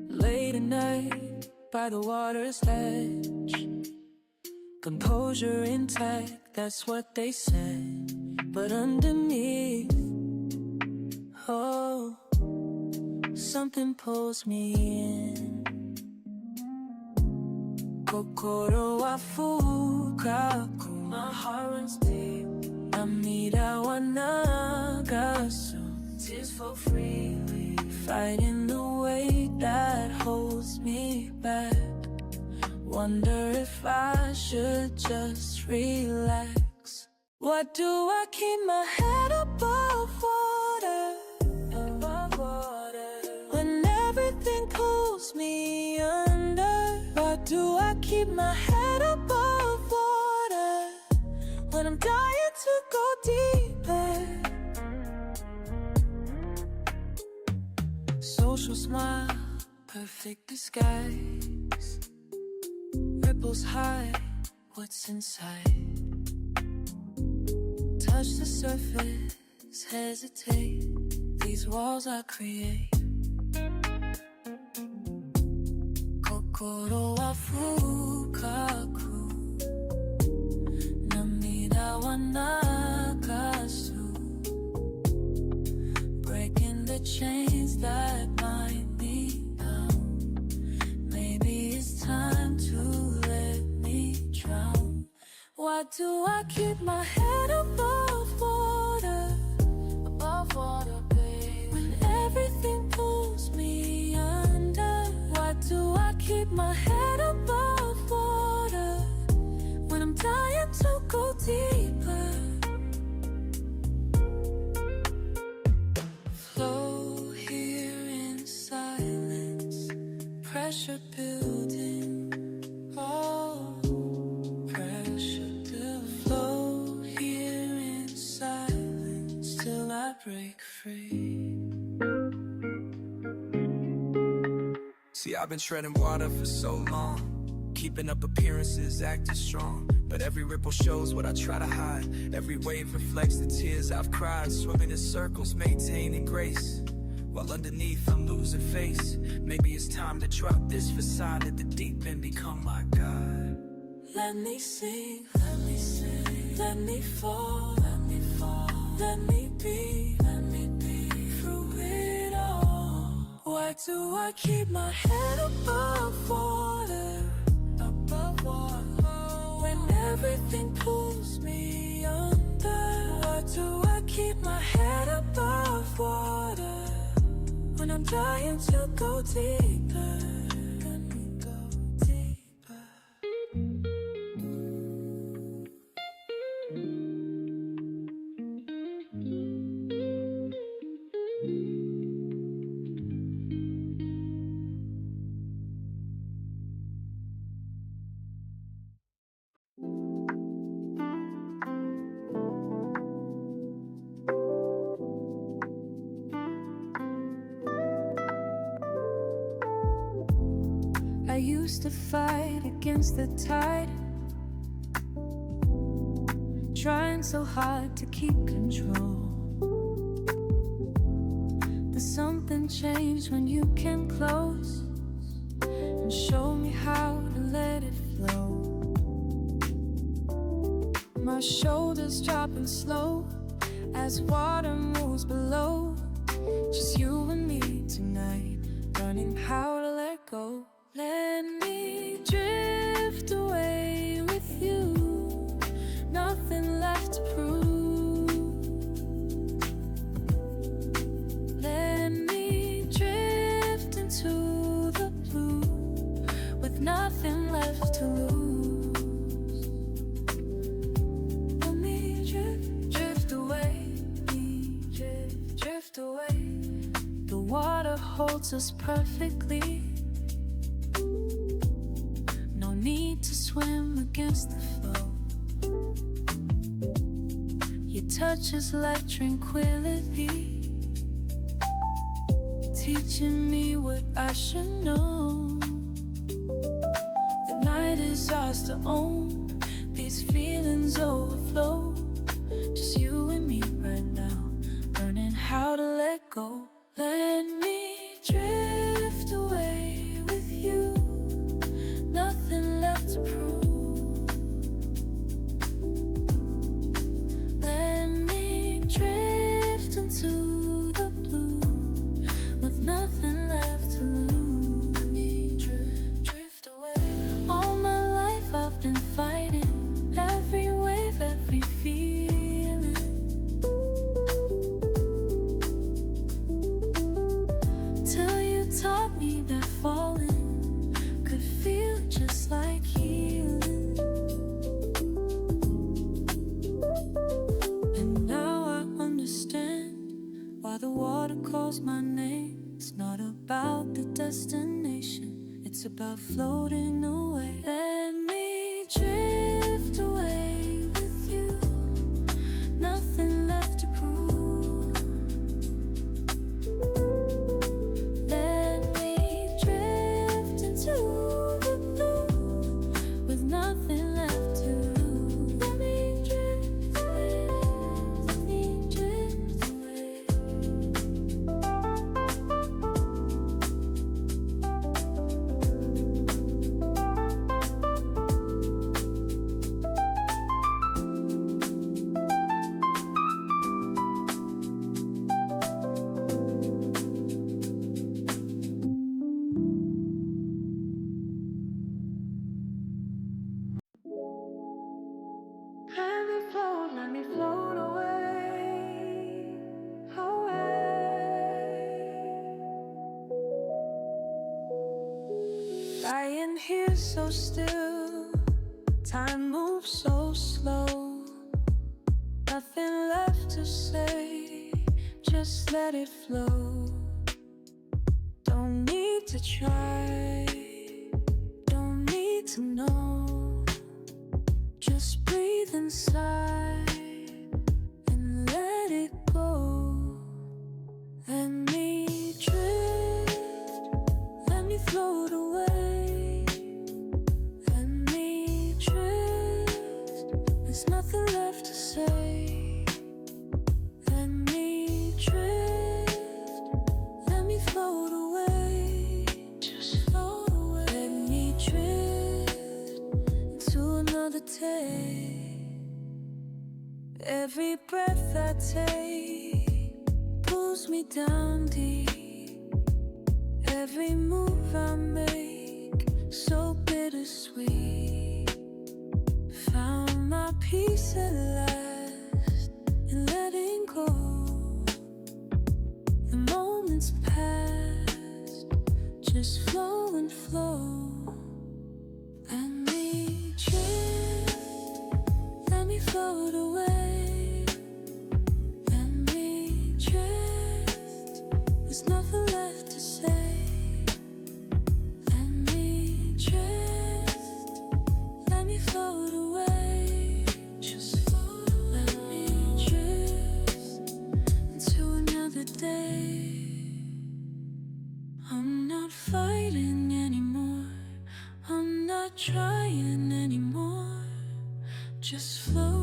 Late at night by the water's edge, composure intact, that's what they said. But underneath, oh, something pulls me in. Kokoro wa fukaku, my heart runs deep. Namida wa nagasu, tears flow freely, fighting the weight that holds me back. Wonder if I should just relax. Why do I keep my head above water? Above water, when everything pulls me under. Why do I keep my head above water when I'm dying to go deeper? Social smile, perfect disguise. Ripples hide what's inside. Touch the surface, hesitate. These walls I create. Kokoro wa fukaku, namida wa nagasu, breaking the chains that bind me down. Maybe it's time to let me drown. Why do I keep my head above water? Above water, babe, when everything pulls me under. Why do I keep my head above water when I'm dying to go deeper? Flow here in silence, pressure building, oh, pressure building. Flow here in silence till I break free. See, I've been treading water for so long, keeping up appearances, acting strong. But every ripple shows what I try to hide. Every wave reflects the tears I've cried. Swimming in circles, maintaining grace, while underneath I'm losing face. Maybe it's time to drop this facade at the deep and become my God. Let me sing, let me sing, let me fall, let me fall, let me be through it all. Why do I keep my head above water? Above water, when everything pulls me under. Why do I keep my head above water when I'm dying to go deeper? Let me go deeper. I used to fight against the tide, trying so hard to keep control. But something changed when you came close and showed me how to let it flow. My shoulders dropping slow as water moves below. Just you and me tonight, learning how to let go. Let me drift away with you, nothing left to prove. Let me drift into the blue with nothing left to lose. Let me drift away, drift away. The water holds us perfectly. Need to swim against the flow. Your touch has left tranquility, teaching me what I should know. The night is ours to own. These about floating away. Let me drift away with you. Nothing left to prove. Let me drift into the blue with nothing left to lose. Let me drift away. Let me drift away. Let me float away, away. Lying here so still, time moves so slow. Nothing left to say, just let it flow. Don't need to try, don't need to know. Just breathe inside and let it go. Let me drift, let me float away. Let me drift, there's nothing left to say. Let me drift, let me float away. Just float away. Let me drift into another day. Every breath I take pulls me down deep. Every move I make so bittersweet. Found my peace at last in letting go. The moments past just flow and flow. Let me drift, let me float away. Let me drift, there's nothing left to say. Let me drift, let me float away. Just float away. Let me drift into another day. I'm not fighting anymore, I'm not trying anymore. Just float.